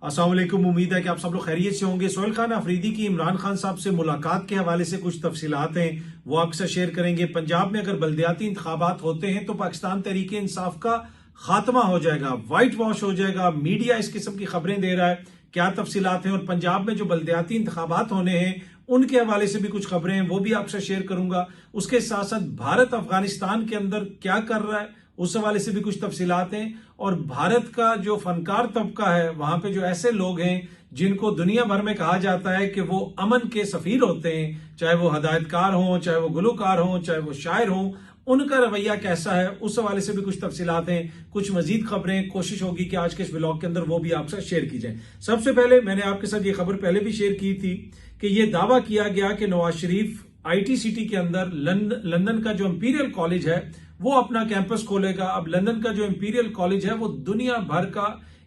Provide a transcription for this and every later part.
अस्सलाम वालेकुम। उम्मीद है कि आप सब लोग खैरियत से होंगे। सोहेल खान अफरीदी की इमरान खान साहब से मुलाकात के हवाले से कुछ तफसीलात हैं, वो आपके साथ शेयर करेंगे। पंजाब में अगर बल्दियाती इंतखाबात होते हैं तो पाकिस्तान तहरीक इंसाफ का खात्मा हो जाएगा, व्हाइट वॉश हो जाएगा। मीडिया इस किस्म की खबरें दे रहा है, क्या तफसीलात हैं। और पंजाब में जो बल्दियाती इंतखाबात होने हैं उनके हवाले से भी कुछ खबरें हैं, वो भी आपसे शेयर करूंगा। उसके साथ साथ भारत अफगानिस्तान के अंदर क्या कर रहा है उस हवाले से भी कुछ तफसीलात हैं। और भारत का जो फनकार तबका है, वहां पे जो ऐसे लोग हैं जिनको दुनिया भर में कहा जाता है कि वो अमन के सफीर होते हैं, चाहे वो हदायतकार हों, चाहे वो गुलकार हों, चाहे वो शायर हों, उनका रवैया कैसा है उस हवाले से भी कुछ तफसीलात हैं। कुछ मजीद खबरें कोशिश होगी कि आज के इस ब्लॉग के अंदर वो भी आपसे शेयर की जाए। सबसे पहले मैंने आपके साथ ये खबर पहले भी शेयर की थी कि यह दावा किया गया कि नवाज शरीफ आईटी सिटी के अंदर लंदन का जो इंपीरियल कॉलेज है वो अपना कैंपस खोलेगा। अब लंदन का जो इंपीरियल कॉलेज है वो दुनिया भर का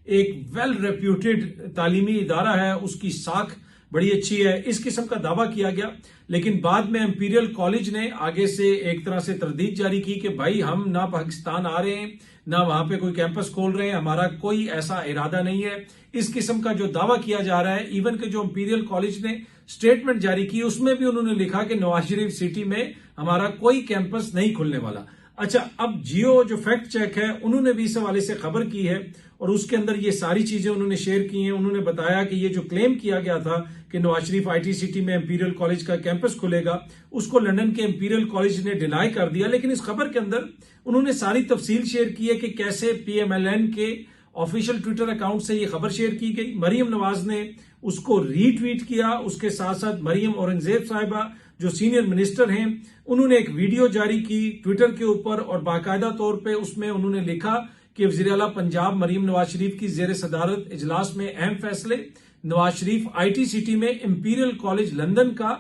एक वेल रेप्यूटेड तालीमी इदारा है, उसकी साख बड़ी अच्छी है, इस किस्म का दावा किया गया। लेकिन बाद में इंपीरियल कॉलेज ने आगे से एक तरह से तरदीद जारी की कि भाई हम ना पाकिस्तान आ रहे हैं, ना वहां पे कोई कैंपस खोल रहे हैं, हमारा कोई ऐसा इरादा नहीं है। इस किस्म का जो दावा किया जा रहा है, इवन के जो इंपीरियल कॉलेज ने स्टेटमेंट जारी की उसमें भी उन्होंने लिखा कि नवाज शरीफ सिटी में हमारा कोई कैंपस नहीं खुलने वाला। अच्छा, अब जियो जो फैक्ट चेक है उन्होंने भी इस हवाले से खबर की है और उसके अंदर ये सारी चीजें उन्होंने शेयर की हैं। उन्होंने बताया कि ये जो क्लेम किया गया था कि नवाज शरीफ आईटी सिटी में इंपीरियल कॉलेज का कैंपस खुलेगा, उसको लंदन के इंपीरियल कॉलेज ने डिनाई कर दिया। लेकिन इस खबर के अंदर उन्होंने सारी तफसील शेयर की है कि कैसे पीएमएलएन के ऑफिशियल ट्विटर अकाउंट से ये खबर शेयर की गई। मरियम नवाज ने उसको रीट्वीट किया। उसके साथ साथ मरियम औरंगजेब साहिबा जो सीनियर मिनिस्टर हैं उन्होंने एक वीडियो जारी की ट्विटर के ऊपर और बाकायदा तौर पे उसमें उन्होंने लिखा कि वज़ीर आला पंजाब मरियम नवाज शरीफ की जेर सदारत इजलास में अहम फैसले, नवाज शरीफ आईटी सिटी में इंपीरियल कॉलेज लंदन का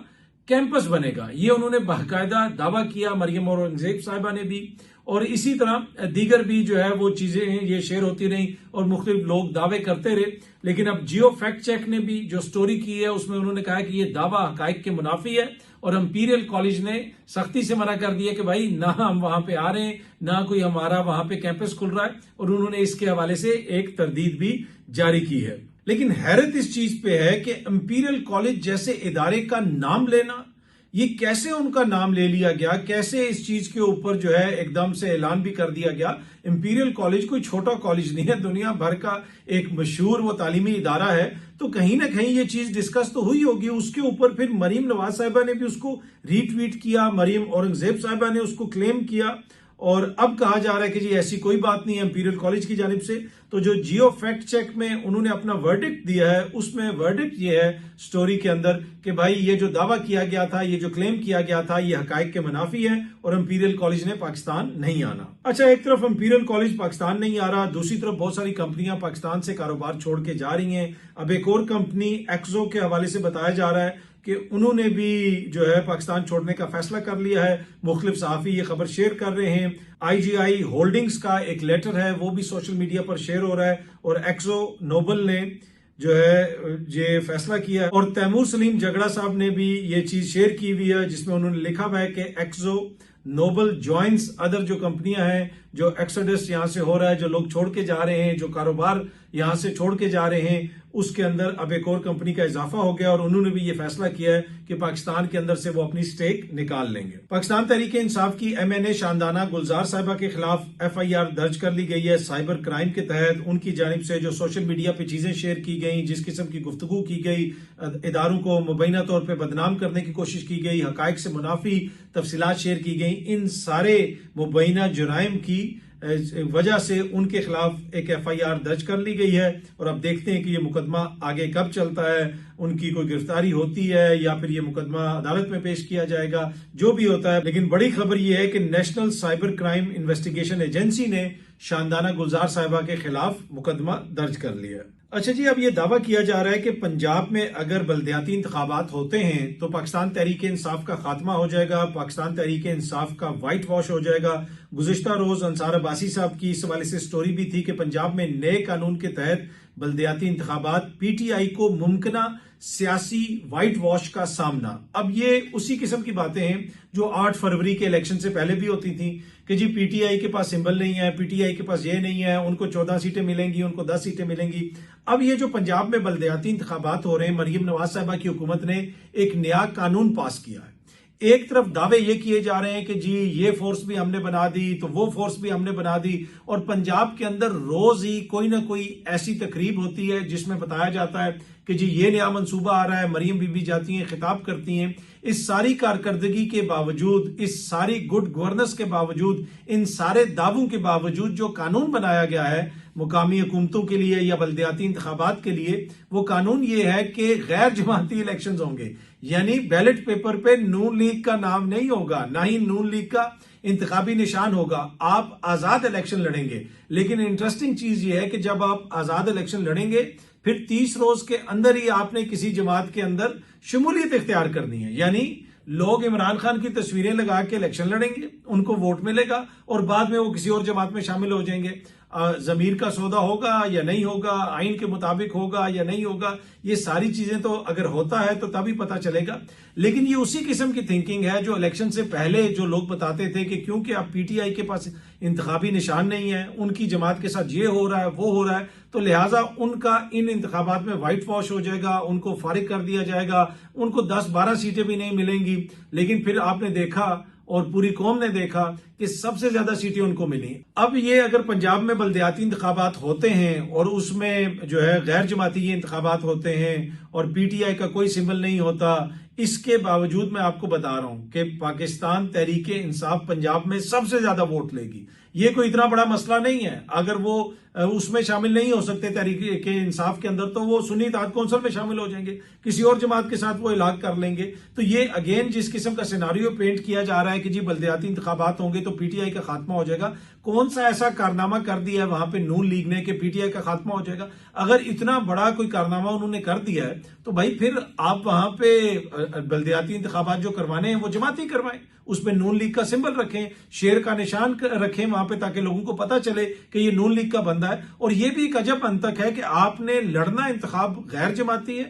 कैंपस बनेगा। ये उन्होंने बाकायदा दावा किया, मरियम औरंगजेब साहिबा ने भी। और इसी तरह दीगर भी जो है वो चीजें हैं ये शेयर होती रही और मुख्तलिफ लोग दावे करते रहे। लेकिन अब जियो फैक्ट चेक ने भी जो स्टोरी की है उसमें उन्होंने कहा कि ये दावा हकायक के मुनाफी है और इंपीरियल कॉलेज ने सख्ती से मना कर दिया कि भाई ना हम वहां पे आ रहे हैं, ना कोई हमारा वहां पे कैंपस खुल रहा है। और उन्होंने इसके हवाले से एक तरदीद भी जारी की है। लेकिन हैरत इस चीज पे है कि इंपीरियल कॉलेज जैसे इदारे का नाम लेना, ये कैसे उनका नाम ले लिया गया, कैसे इस चीज के ऊपर जो है एकदम से ऐलान भी कर दिया गया। इंपीरियल कॉलेज कोई छोटा कॉलेज नहीं है, दुनिया भर का एक मशहूर वो तालीमी इदारा है। तो कहीं ना कहीं ये चीज डिस्कस तो हुई होगी। उसके ऊपर फिर मरीम नवाज साहिबा ने भी उसको रीट्वीट किया, मरीम औरंगजेब साहिबा ने उसको क्लेम किया और अब कहा जा रहा है कि जी ऐसी कोई बात नहीं है इंपीरियल कॉलेज की जानिब से। तो जो जियो फैक्ट चेक में उन्होंने अपना वर्डिक्ट दिया है उसमें वर्डिक्ट ये है स्टोरी के अंदर कि भाई ये जो दावा किया गया था, ये जो क्लेम किया गया था, ये हकायक के मुनाफी है और इंपीरियल कॉलेज ने पाकिस्तान नहीं आना। अच्छा, एक तरफ इंपीरियल कॉलेज पाकिस्तान नहीं आ रहा, दूसरी तरफ बहुत सारी कंपनियां पाकिस्तान से कारोबार छोड़ के जा रही हैं। अब एक और कंपनी एक्सो के हवाले से बताया जा रहा है कि उन्होंने भी जो है पाकिस्तान छोड़ने का फैसला कर लिया है। मुख्तलिफ सहाफी ये खबर शेयर कर रहे हैं। आईजीआई होल्डिंग्स का एक लेटर है वो भी सोशल मीडिया पर शेयर हो रहा है और एक्सो नोबल ने जो है ये फैसला किया है। और तैमूर सलीम जगड़ा साहब ने भी ये चीज शेयर की हुई है जिसमें उन्होंने लिखा हुआ है कि एक्सो नोबल ज्वाइंस अदर जो कंपनियां हैं, जो एक्सोडस यहां से हो रहा है, जो लोग छोड़ के जा रहे हैं, जो कारोबार यहां से छोड़ के जा रहे हैं, उसके अंदर अब एक और कंपनी का इजाफा हो गया और उन्होंने भी ये फैसला किया है कि पाकिस्तान के अंदर से वो अपनी स्टेक निकाल लेंगे। पाकिस्तान तहरीक इंसाफ की एमएनए शानदाना गुलजार साहिबा के खिलाफ एफआईआर दर्ज कर ली गई है साइबर क्राइम के तहत। उनकी जानिब से जो सोशल मीडिया पे चीजें शेयर की गई, जिस किस्म की गुफ्तगू की गई, इदारों को मुबैना तौर पर बदनाम करने की कोशिश की गई, हकायक से मुनाफी तफसीलात शेयर की गई, इन सारे मुबैना जुराइम की वजह से उनके खिलाफ एक एफआईआर दर्ज कर ली गई है। और अब देखते हैं कि ये मुकदमा आगे कब चलता है, उनकी कोई गिरफ्तारी होती है या फिर ये मुकदमा अदालत में पेश किया जाएगा, जो भी होता है। लेकिन बड़ी खबर ये है कि national cyber crime investigation agency ने शानदाना गुलजार साहिबा के खिलाफ मुकदमा दर्ज कर लिया। अच्छा जी, अब ये दावा किया जा रहा है कि पंजाब में अगर बल्दियाती इंतखाबात होते हैं तो पाकिस्तान तहरीक इंसाफ का खात्मा हो जाएगा, पाकिस्तान तहरीक इंसाफ का व्हाइट वॉश हो जाएगा। गुज़िश्ता रोज अंसार अब्बासी साहब की इस हवाले से स्टोरी भी थी कि पंजाब में नए कानून के तहत बल्दियाती इंतखाबात, पीटीआई को मुमकिना सियासी व्हाइट वॉश का सामना। अब ये उसी किस्म की बातें हैं जो 8 फरवरी के इलेक्शन से पहले भी होती थी कि जी पीटीआई के पास सिंबल नहीं है, पीटीआई के पास ये नहीं है, उनको 14 सीटें मिलेंगी, उनको 10 सीटें मिलेंगी। अब ये जो पंजाब में बल्दियाती इंतखाबात हो रहे हैं, मरियम नवाज साहिबा की हुकूमत ने एक नया कानून पास किया है। एक तरफ दावे ये किए जा रहे हैं कि जी ये फोर्स भी हमने बना दी, तो वो फोर्स भी हमने बना दी, और पंजाब के अंदर रोज ही कोई ना कोई ऐसी तकरीब होती है जिसमें बताया जाता है कि जी ये नया मंसूबा आ रहा है, मरियम बीबी जाती हैं, खिताब करती हैं। इस सारी कारकर्दगी के बावजूद, इस सारी गुड गवर्नेंस के बावजूद, इन सारे दावों के बावजूद जो कानून बनाया गया है मुकामी हुकूमतों के लिए या बल्दियाती इंतखाबात के लिए, वो कानून ये है कि गैर जमाती इलेक्शन होंगे, यानी बैलेट पेपर पे नून लीग का नाम नहीं होगा, ना ही नून लीग का इंतखाबी निशान होगा। आप आजाद इलेक्शन लड़ेंगे। लेकिन इंटरेस्टिंग चीज ये है कि जब आप आजाद इलेक्शन लड़ेंगे, फिर 30 रोज के अंदर ही आपने किसी जमात के अंदर शमूलियत इख्तियार करनी है। यानी लोग इमरान खान की तस्वीरें लगा के इलेक्शन लड़ेंगे, उनको वोट मिलेगा और बाद में वो किसी और जमात में शामिल हो जाएंगे। जमीर का सौदा होगा या नहीं होगा, आइन के मुताबिक होगा या नहीं होगा, ये सारी चीजें तो अगर होता है तो तभी पता चलेगा। लेकिन ये उसी किस्म की थिंकिंग है जो इलेक्शन से पहले जो लोग बताते थे कि क्योंकि अब पीटीआई के पास इंतखाबी निशान नहीं है, उनकी जमात के साथ ये हो रहा है, वो हो रहा है, तो लिहाजा उनका इन इंतखाबात में व्हाइट वॉश हो जाएगा, उनको फारिग कर दिया जाएगा, उनको 10-12 सीटें भी नहीं मिलेंगी। लेकिन फिर आपने देखा और पूरी कौम ने देखा कि सबसे ज्यादा सीटें उनको मिली। अब ये अगर पंजाब में बल्दियाती इंतखाबात होते हैं और उसमें जो है गैर जमाती ये इंतखाबात होते हैं और पीटीआई का कोई सिंबल नहीं होता, इसके बावजूद मैं आपको बता रहा हूं कि पाकिस्तान तहरीके इंसाफ पंजाब में सबसे ज्यादा वोट लेगी। ये कोई इतना बड़ा मसला नहीं है। अगर वो उसमें शामिल नहीं हो सकते तहरीके के इंसाफ के अंदर, तो वो सुन्नी इत्तेहाद कौंसिल में शामिल हो जाएंगे, किसी और जमात के साथ वो इलाक कर लेंगे। तो ये अगेन जिस किस्म का सिनारियो पेंट किया जा रहा है कि जी बल्दियाती इंतखाबात होंगे तो पीटीआई का खात्मा हो जाएगा, कौन सा ऐसा कारनामा कर दिया है वहां पे नून लीग ने कि पीटीआई का खात्मा हो जाएगा? अगर इतना बड़ा कोई कारनामा उन्होंने कर दिया है तो भाई फिर आप वहां पे बल्दियाती इंतखाबात जो करवाने हैं वो जमाती करवाएं, उसमें नून लीग का सिंबल रखें, शेर का निशान रखें वहां पे, ताकि लोगों को पता चले कि ये नून लीग का बंदा है। और ये भी एक अजब अंतक है कि आपने लड़ना इंतखाब गैर जमाती है,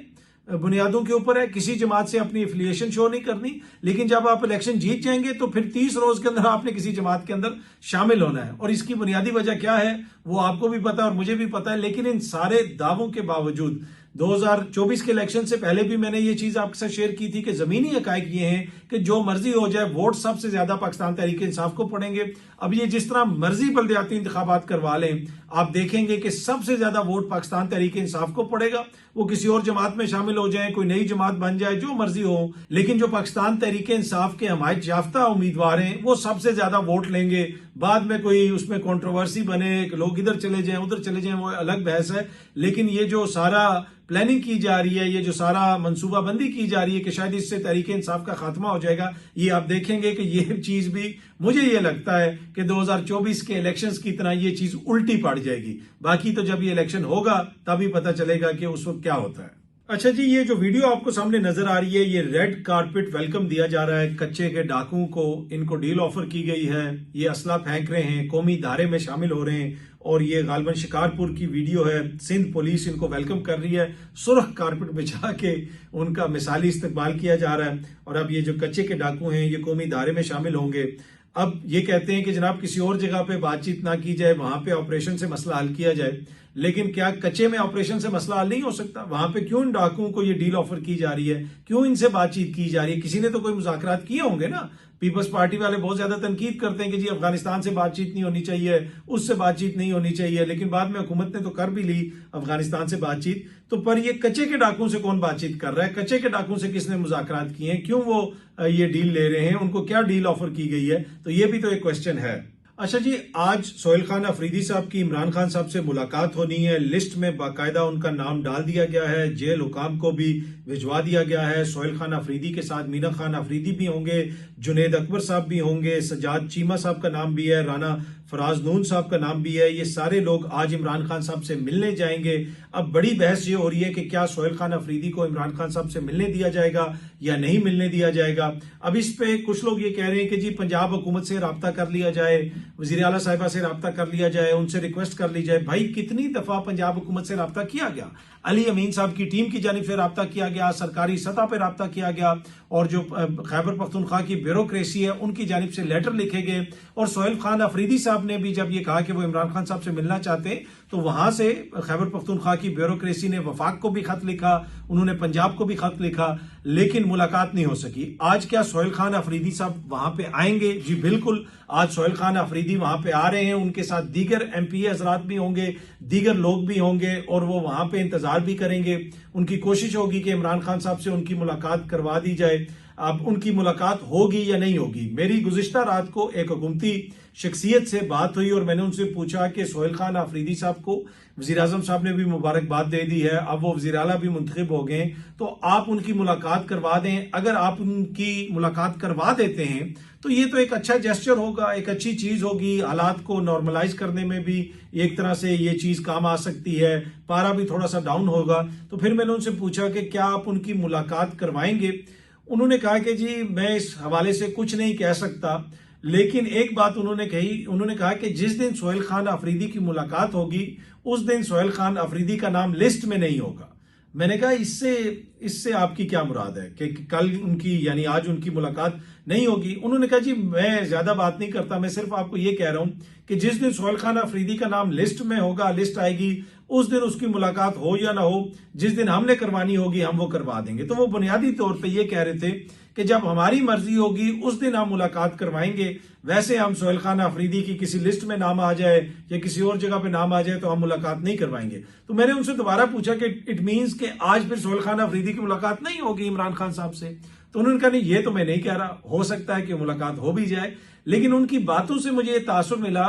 बुनियादों के ऊपर है, किसी जमात से अपनी एफिलिएशन शो नहीं करनी, लेकिन जब आप इलेक्शन जीत जाएंगे तो फिर 30 रोज के अंदर आपने किसी जमात के अंदर शामिल होना है। और इसकी बुनियादी वजह क्या है वो आपको भी पता है और मुझे भी पता है। लेकिन इन सारे दावों के बावजूद 2024 के इलेक्शन से पहले भी मैंने ये चीज आपके साथ शेयर की थी कि जमीनी हकायक ये हैं कि जो मर्जी हो जाए वोट सबसे ज्यादा पाकिस्तान तहरीक इंसाफ को पड़ेंगे। अब ये जिस तरह मर्जी बल्दियाती इंतखाबात करवा लें, आप देखेंगे कि सबसे ज्यादा वोट पाकिस्तान तहरीक इंसाफ को पड़ेगा। वो किसी और जमात में शामिल हो जाए, कोई नई जमात बन जाए, जो मर्जी हो, लेकिन जो पाकिस्तान तहरीक इंसाफ के हमायत याफ्ता उम्मीदवार हैं वो सबसे ज्यादा वोट लेंगे। बाद में कोई उसमें कंट्रोवर्सी बने, लोग इधर चले जाएं उधर चले जाएं, वो अलग बहस है। लेकिन ये जो सारा प्लानिंग की जा रही है, ये जो सारा मंसूबाबंदी की जा रही है कि शायद इससे तहरीक इंसाफ का खात्मा हो जाएगा, ये आप देखेंगे कि ये चीज भी मुझे ये लगता है कि 2024 के इलेक्शंस की तरह ये चीज उल्टी पड़ जाएगी। बाकी तो जब ये इलेक्शन होगा तभी पता चलेगा कि उस वक्त क्या होता है। अच्छा जी, ये जो वीडियो आपको सामने नजर आ रही है, ये रेड कारपेट वेलकम दिया जा रहा है कच्चे के डाकुओं को। इनको डील ऑफर की गई है, ये असला फेंक रहे हैं, कौमी धारे में शामिल हो रहे हैं। और ये गालबन शिकारपुर की वीडियो है, सिंध पुलिस इनको वेलकम कर रही है, सुर्ख कारपेट बिछा के उनका मिसाली इस्तकबाल किया जा रहा है। और अब ये जो कच्चे के डाकू हैं ये कौमी धारे में शामिल होंगे। अब ये कहते हैं कि जनाब किसी और जगह पे बातचीत ना की जाए, वहां पे ऑपरेशन से मसला हल किया जाए। लेकिन क्या कच्चे में ऑपरेशन से मसला हल नहीं हो सकता? वहां पे क्यों इन डाकुओं को ये डील ऑफर की जा रही है, क्यों इनसे बातचीत की जा रही है? किसी ने तो कोई मुज़ाकरात किए होंगे ना। पीपल्स पार्टी वाले बहुत ज्यादा तनकीद करते हैं कि जी अफगानिस्तान से बातचीत नहीं होनी चाहिए, उससे बातचीत नहीं होनी चाहिए, लेकिन बाद में हुकूमत ने तो कर भी ली अफगानिस्तान से बातचीत। तो पर ये कच्चे के डाकुओं से कौन बातचीत कर रहा है? कच्चे के डाकुओं से किसने मुज़ाकरात किए हैं? क्यों वो ये डील ले रहे हैं? उनको क्या डील ऑफर की गई है? तो ये भी तो एक क्वेश्चन है। अच्छा जी, आज सोहेल खान अफरीदी साहब की इमरान खान साहब से मुलाकात होनी है। लिस्ट में बाकायदा उनका नाम डाल दिया गया है, जेल हुकाम को भी भिजवा दिया गया है। सोहेल खान अफरीदी के साथ मीना खान अफरीदी भी होंगे, जुनेद अकबर साहब भी होंगे, सजाद चीमा साहब का नाम भी है, राना फराज नून साहब का नाम भी है। ये सारे लोग आज इमरान खान साहब से मिलने जाएंगे। अब बड़ी बहस ये हो रही है कि क्या सोहेल खान अफरीदी को इमरान खान साहब से मिलने दिया जाएगा या नहीं मिलने दिया जाएगा। अब इस पे कुछ लोग ये कह रहे हैं कि जी पंजाब हुकूमत से रब्ता कर लिया जाए, वजीर आला साहिबा से रब्ता कर लिया जाए, उनसे रिक्वेस्ट कर ली जाए। भाई कितनी दफा पंजाब हुकूमत से रब्ता किया गया, अली अमीन साहब की टीम की जानिब से रब्ता किया गया, सरकारी सतह पर रब्ता किया गया, और जो खैबर पख्तूनख्वा की ब्यूरोक्रेसी है उनकी जानिब से लेटर लिखे गए। और सोहेल खान अफरीदी साहब ने भी जब ये कहा कि वो इमरान खान साहब से मिलना चाहते, तो वहां से खैबर पख्तूनख्वा की ब्यूरोक्रेसी ने वफाक को भी खत लिखा, उन्होंने पंजाब को भी खत लिखा, लेकिन मुलाकात नहीं हो सकी। आज क्या सोहेल खान अफरीदी साहब वहां पे आएंगे? जी बिल्कुल, आज सोहेल खान अफरीदी वहां पे आ रहे हैं, उनके साथ दीगर एमपी हजरात भी होंगे, दीगर लोग भी होंगे, और वो वहां पे इंतजार भी करेंगे। उनकी कोशिश होगी कि इमरान खान साहब से उनकी मुलाकात करवा दी जाए। अब उनकी मुलाकात होगी या नहीं होगी? मेरी गुज़िश्ता रात को एक हुकूमती शख्सियत से बात हुई और मैंने उनसे पूछा कि सोहेल खान अफरीदी साहब को वज़ीर आज़म साहब ने भी मुबारकबाद दे दी है, अब वो वज़ीर आला भी मुंतखब हो गए, तो आप उनकी मुलाकात करवा दें। अगर आप उनकी मुलाकात करवा देते हैं तो ये तो एक अच्छा जेस्चर होगा, एक अच्छी चीज होगी, हालात को नॉर्मलाइज करने में भी एक तरह से ये चीज काम आ सकती है, पारा भी थोड़ा सा डाउन होगा। तो फिर मैंने उनसे पूछा कि क्या आप उनकी मुलाकात करवाएंगे? उन्होंने कहा कि जी मैं इस हवाले से कुछ नहीं कह सकता, लेकिन एक बात उन्होंने कही, उन्होंने कहा कि जिस दिन सोहेल खान अफरीदी की मुलाकात होगी उस दिन सोहेल खान अफरीदी का नाम लिस्ट में नहीं होगा। मैंने कहा इससे आपकी क्या मुराद है कि कल उनकी यानी आज उनकी मुलाकात नहीं होगी? उन्होंने कहा जी मैं ज्यादा बात नहीं करता, मैं सिर्फ आपको ये कह रहा हूं कि जिस दिन सोहेल खान अफरीदी का नाम लिस्ट में होगा, लिस्ट आएगी, उस दिन उसकी मुलाकात हो या ना हो, जिस दिन हमने करवानी होगी हम वो करवा देंगे। तो वो बुनियादी तौर पे ये कह रहे थे कि जब हमारी मर्जी होगी उस दिन हम मुलाकात करवाएंगे। वैसे हम सोहेल खान अफरीदी की किसी लिस्ट में नाम आ जाए या किसी और जगह पे नाम आ जाए तो हम मुलाकात नहीं करवाएंगे। तो मैंने उनसे दोबारा पूछा कि इट मीन्स कि आज फिर सोहेल खान अफरीदी की मुलाकात नहीं होगी इमरान खान साहब से? तो उन्होंने कहा नहीं ये तो मैं नहीं कह रहा, हो सकता है कि मुलाकात हो भी जाए, लेकिन उनकी बातों से मुझे ये तासुर मिला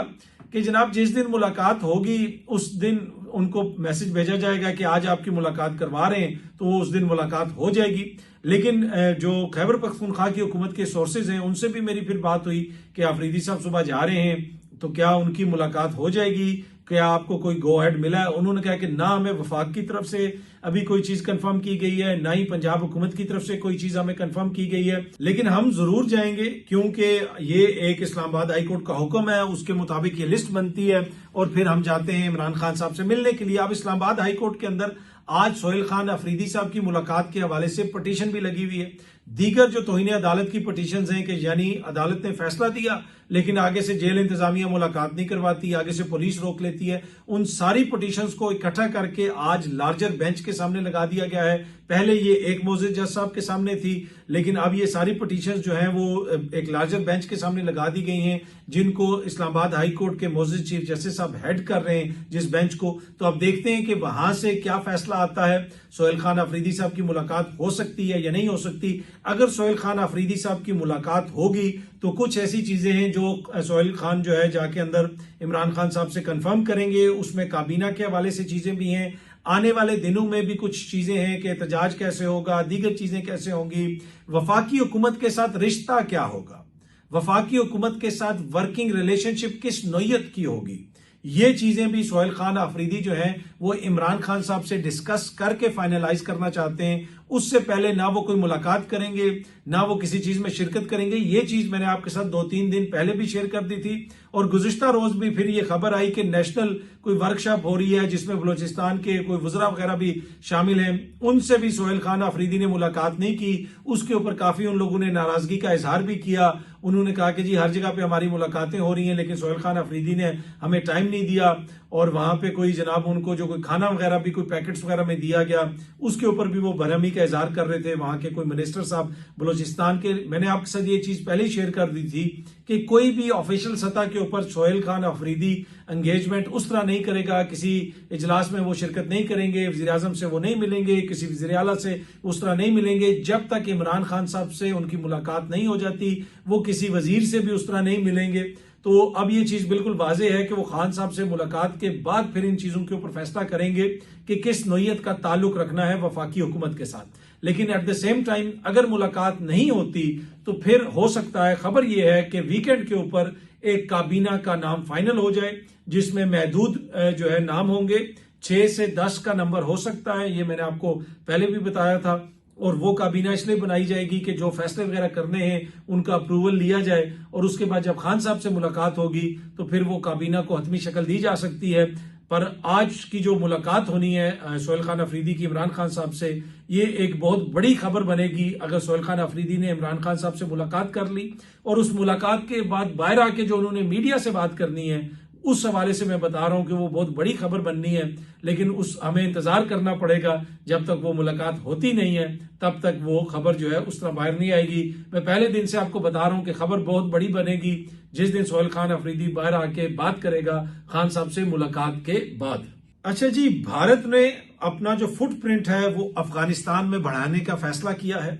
कि जनाब जिस दिन मुलाकात होगी उस दिन उनको मैसेज भेजा जाएगा कि आज आपकी मुलाकात करवा रहे हैं, तो उस दिन मुलाकात हो जाएगी। लेकिन जो खैबर पख्तूनख्वा की हुकूमत के सोर्सेज हैं उनसे भी मेरी फिर बात हुई कि अफरीदी साहब सुबह जा रहे हैं, तो क्या उनकी मुलाकात हो जाएगी? क्या आपको कोई गो हेड मिला है? उन्होंने कहा कि ना हमें वफाक की तरफ से अभी कोई चीज कंफर्म की गई है, ना ही पंजाब हुकूमत की तरफ से कोई चीज हमें कंफर्म की गई है, लेकिन हम जरूर जाएंगे क्योंकि ये एक इस्लामाबाद हाई कोर्ट का हुक्म है, उसके मुताबिक ये लिस्ट बनती है और फिर हम जाते हैं इमरान खान साहब से मिलने के लिए। अब इस्लामाबाद हाई कोर्ट के अंदर आज सोहेल खान अफरीदी साहब की मुलाकात के हवाले से पटिशन भी लगी हुई है। दीगर जो तौहीन अदालत की पटिशन हैं कि यानी अदालत ने फैसला दिया लेकिन आगे से जेल इंतजामिया मुलाकात नहीं करवाती, आगे से पुलिस रोक लेती है, उन सारी पटिशंस को इकट्ठा करके आज लार्जर बेंच के सामने लगा दिया गया है। पहले ये एक मोअज़्ज़िज़ जज साहब के सामने थी, लेकिन अब ये सारी पटिशंस जो हैं वो एक लार्जर बेंच के सामने लगा दी गई हैं, जिनको इस्लामाबाद हाई कोर्ट के मोअज़्ज़िज़ चीफ जस्टिस साहब हेड कर रहे हैं जिस बेंच को। तो अब देखते हैं कि वहां से क्या फैसला आता है। सोहेल खान अफरीदी साहब की मुलाकात हो सकती है या नहीं हो सकती? अगर सोहेल खान अफरीदी साहब की मुलाकात होगी तो कुछ ऐसी चीजें हैं जो सोहेल खान जो है जाके अंदर इमरान खान साहब से कंफर्म करेंगे, उसमें काबीना के हवाले से चीजें भी हैं, आने वाले दिनों में भी कुछ चीजें हैं कि एहतजाज कैसे होगा, दीगर चीजें कैसे होंगी, वफाकी हुकूमत के साथ रिश्ता क्या होगा, वफाकी हुकूमत के साथ वर्किंग रिलेशनशिप किस नौयत की होगी, ये चीजें भी सोहेल खान अफरीदी जो है वो इमरान खान साहब से डिस्कस करके फाइनलाइज करना चाहते हैं। उससे पहले ना वो कोई मुलाकात करेंगे, ना वो किसी चीज में शिरकत करेंगे। ये चीज मैंने आपके साथ 2-3 दिन पहले भी शेयर कर दी थी और गुज़िश्ता रोज भी फिर ये खबर आई कि नेशनल कोई वर्कशॉप हो रही है जिसमें बलोचिस्तान के कोई वज़रा वगैरह भी शामिल हैं। उनसे भी सोहेल खान अफरीदी ने मुलाकात नहीं की। उसके ऊपर काफी उन लोगों ने नाराजगी का इजहार भी किया। उन्होंने कहा कि जी हर जगह पे हमारी मुलाकातें हो रही हैं लेकिन सोहेल खान अफरीदी ने हमें टाइम नहीं दिया, और वहां पे कोई जनाब उनको जो कोई खाना वगैरह भी कोई पैकेट्स वगैरह में दिया गया उसके ऊपर भी वो बरहमी का इजहार कर रहे थे। वहां के कोई मिनिस्टर साहब बलोचिस्तान के, मैंने आपके साथ ये चीज पहले ही शेयर कर दी थी कि कोई भी ऑफिशियल सतह के ऊपर सोहेल खान अफरीदी एंगेजमेंट उस तरह नहीं करेगा, किसी इजलास में वो शिरकत नहीं करेंगे, वज़ीर आज़म से वो नहीं मिलेंगे, किसी वज़ीर आला से उस तरह नहीं मिलेंगे जब तक इमरान खान साहब से उनकी मुलाकात नहीं हो जाती। वो किसी वजीर से भी उस तरह नहीं मिलेंगे। तो अब ये चीज बिल्कुल वाज़ेह है कि वो खान साहब से मुलाकात के बाद फिर इन चीजों के ऊपर फैसला करेंगे कि किस नौयत का ताल्लुक रखना है वफाकी हुकूमत के साथ। लेकिन एट द सेम टाइम अगर मुलाकात नहीं होती तो फिर हो सकता है, खबर यह है कि वीकेंड के ऊपर एक काबीना का नाम फाइनल हो जाए जिसमें महदूद जो है नाम होंगे, 6 से 10 का नंबर हो सकता है। ये मैंने आपको पहले भी बताया था और वो काबीना इसलिए बनाई जाएगी कि जो फैसले वगैरह करने हैं उनका अप्रूवल लिया जाए, और उसके बाद जब खान साहब से मुलाकात होगी तो फिर वो काबीना को हतमी शक्ल दी जा सकती है। पर आज की जो मुलाकात होनी है सोहेल खान अफरीदी की इमरान खान साहब से, ये एक बहुत बड़ी खबर बनेगी अगर सोहेल खान अफरीदी ने इमरान खान साहब से मुलाकात कर ली, और उस मुलाकात के बाद बाहर आके जो उन्होंने मीडिया से बात करनी है, उस हवाले से मैं बता रहा हूं कि वो बहुत बड़ी खबर बननी है। लेकिन हमें इंतजार करना पड़ेगा, जब तक वो मुलाकात होती नहीं है तब तक वो खबर जो है उस तरह बाहर नहीं आएगी। मैं पहले दिन से आपको बता रहा हूं कि खबर बहुत बड़ी बनेगी जिस दिन सोहेल खान अफरीदी बाहर आके बात करेगा खान साहब से मुलाकात के बाद। अच्छा जी, भारत ने अपना जो फुटप्रिंट है वो अफगानिस्तान में बढ़ाने का फैसला किया है।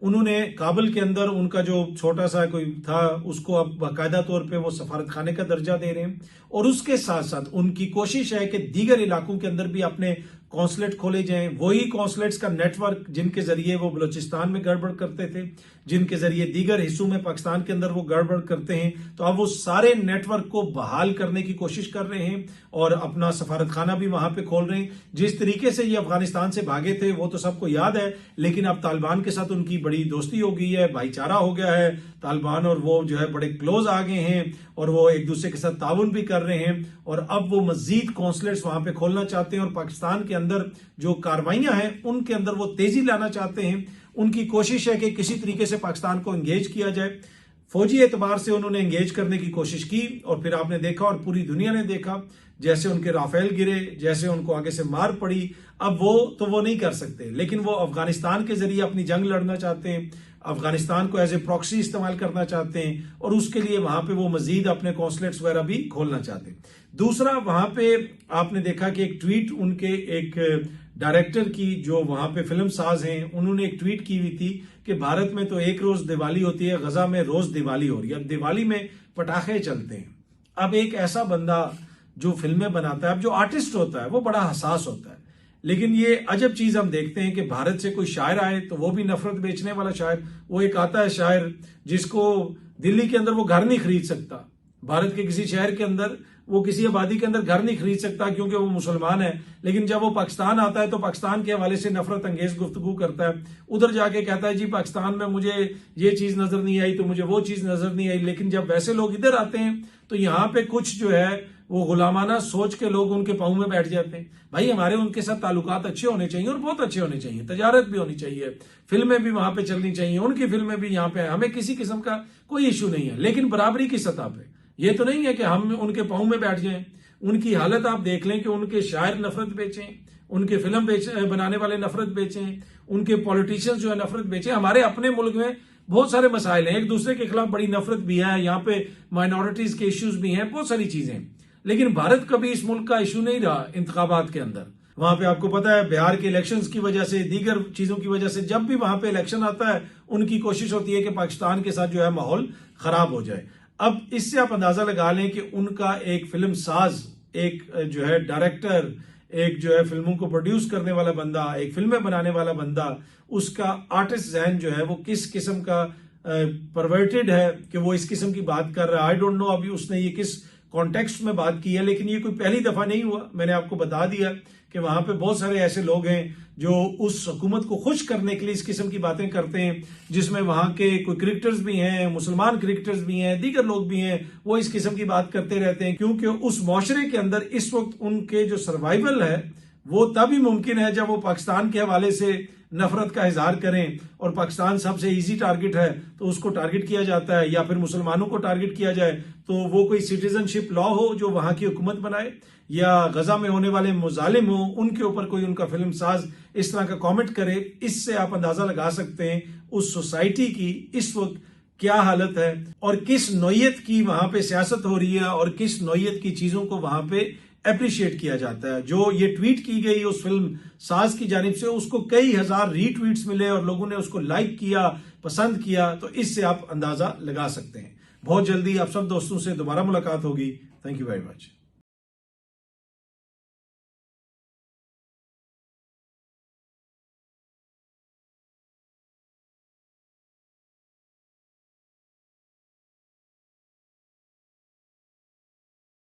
उन्होंने काबुल के अंदर उनका जो छोटा सा कोई था उसको अब बाकायदा तौर पे वो सफारत खाने का दर्जा दे रहे हैं, और उसके साथ साथ उनकी कोशिश है कि दीगर इलाकों के अंदर भी अपने कॉन्सुलेट खोले जाएं। वही कॉन्सुलेट्स का नेटवर्क जिनके जरिए वो बलूचिस्तान में गड़बड़ करते थे, जिनके जरिए दीगर हिस्सों में पाकिस्तान के अंदर वो गड़बड़ करते हैं, तो अब वो सारे नेटवर्क को बहाल करने की कोशिश कर रहे हैं और अपना सफारत खाना भी वहां पे खोल रहे हैं। जिस तरीके से ये अफगानिस्तान से भागे थे वो तो सबको याद है, लेकिन अब तालिबान के साथ उनकी बड़ी दोस्ती हो गई है, भाईचारा हो गया है, तालिबान और वो जो है बड़े क्लोज आ गए हैं और वो एक दूसरे के साथ ताउन भी कर रहे हैं, और अब वो मजीद कॉन्सुलेट्स वहां पे खोलना चाहते हैं और पाकिस्तान के अंदर जो कार्रवाइयां हैं उनके अंदर वो तेजी लाना चाहते हैं। उनकी कोशिश है कि किसी तरीके से पाकिस्तान को एंगेज किया जाए। फौजी एतबार से उन्होंने एंगेज करने की कोशिश की, और फिर आपने देखा और पूरी दुनिया ने देखा जैसे उनके राफेल गिरे, जैसे उनको आगे से मार पड़ी। अब वो नहीं कर सकते, लेकिन वो अफगानिस्तान के जरिए अपनी जंग लड़ना चाहते हैं, अफगानिस्तान को एज ए प्रॉक्सी इस्तेमाल करना चाहते हैं, और उसके लिए वहां पे वो मजीद अपने कॉन्सुलेट्स वगैरह भी खोलना चाहते हैं। दूसरा, वहां पे आपने देखा कि एक ट्वीट उनके एक डायरेक्टर की जो वहां पे फिल्म साज हैं, उन्होंने एक ट्वीट की हुई थी कि भारत में तो एक रोज दिवाली होती है, गजा में रोज दिवाली हो रही है, अब दिवाली में पटाखे चलते हैं। अब एक ऐसा बंदा जो फिल्में बनाता है, अब जो आर्टिस्ट होता है वो बड़ा हसास होता है, लेकिन ये अजब चीज हम देखते हैं कि भारत से कोई शायर आए तो वो भी नफरत बेचने वाला शायर। वो एक आता है शायर जिसको दिल्ली के अंदर वो घर नहीं खरीद सकता, भारत के किसी शहर के अंदर वो किसी आबादी के अंदर घर नहीं खरीद सकता क्योंकि वो मुसलमान है, लेकिन जब वो पाकिस्तान आता है तो पाकिस्तान के हवाले से नफरत अंगेज गुफ्तगू करता है। उधर जाके कहता है जी पाकिस्तान में मुझे ये चीज नजर नहीं आई तो मुझे वो चीज नजर नहीं आई। लेकिन जब वैसे लोग इधर आते हैं तो यहाँ पे कुछ जो है वो गुलामाना सोच के लोग उनके पाँव में बैठ जाते हैं। भाई हमारे उनके साथ ताल्लुकात अच्छे होने चाहिए और बहुत अच्छे होने चाहिए, तजारत भी होनी चाहिए, फिल्में भी वहां पे चलनी चाहिए, उनकी फिल्में भी यहाँ पे, हमें किसी किस्म का कोई इशू नहीं है, लेकिन बराबरी की सतह पे। ये तो नहीं है कि हम उनके पाँव में बैठ जाएं। उनकी हालत आप देख लें कि उनके शायर नफरत बेचें, उनके फिल्म बनाने वाले नफरत बेचें, उनके पॉलिटिशियंस जो है नफरत बेचें। हमारे अपने मुल्क में बहुत सारे मसाइल हैं, एक दूसरे के खिलाफ बड़ी नफरत भी है, यहाँ पे माइनॉरिटीज के इश्यूज भी हैं, बहुत सारी चीजें, लेकिन भारत कभी इस मुल्क का इशू नहीं रहा इंतखाबात के अंदर। वहां पे आपको पता है बिहार के इलेक्शंस की वजह से, दीगर चीजों की वजह से, जब भी वहां पे इलेक्शन आता है उनकी कोशिश होती है कि पाकिस्तान के साथ जो है माहौल खराब हो जाए। अब इससे आप अंदाजा लगा लें कि उनका एक फिल्म साज, एक जो है डायरेक्टर, एक जो है फिल्मों को प्रोड्यूस करने वाला बंदा, एक फिल्में बनाने वाला बंदा, उसका आर्टिस्ट जहन जो है वो किस किस्म का परवर्टेड है कि वो इस किस्म की बात कर रहा है। आई डोंट नो अभी उसने ये किस कॉन्टेक्स्ट में बात की है, लेकिन ये कोई पहली दफा नहीं हुआ। मैंने आपको बता दिया कि वहां पे बहुत सारे ऐसे लोग हैं जो उस हुकूमत को खुश करने के लिए इस किस्म की बातें करते हैं, जिसमें वहां के कोई क्रिकेटर्स भी हैं, मुसलमान क्रिकेटर्स भी हैं, दीगर लोग भी हैं, वो इस किस्म की बात करते रहते हैं, क्योंकि उस मुआशरे के अंदर इस वक्त उनके जो सर्वाइवल है वो तभी मुमकिन है जब वो पाकिस्तान के हवाले से नफरत का इजहार करें, और पाकिस्तान सबसे इजी टारगेट है तो उसको टारगेट किया जाता है, या फिर मुसलमानों को टारगेट किया जाए तो वो कोई सिटीजनशिप लॉ हो जो वहां की हुकूमत बनाए, या गजा में होने वाले मुजालिम हो उनके ऊपर कोई उनका फिल्म साज इस तरह का कमेंट करे। इससे आप अंदाजा लगा सकते हैं उस सोसाइटी की इस वक्त क्या हालत है और किस नौयत की वहां पे सियासत हो रही है और किस नौयत की चीजों को वहां पे अप्रिशिएट किया जाता है। जो ये ट्वीट की गई उस फिल्म साज की जानिब से, उसको कई हजार रीट्वीट्स मिले और लोगों ने उसको लाइक किया, पसंद किया, तो इससे आप अंदाजा लगा सकते हैं। बहुत जल्दी आप सब दोस्तों से दोबारा मुलाकात होगी। Thank you very much.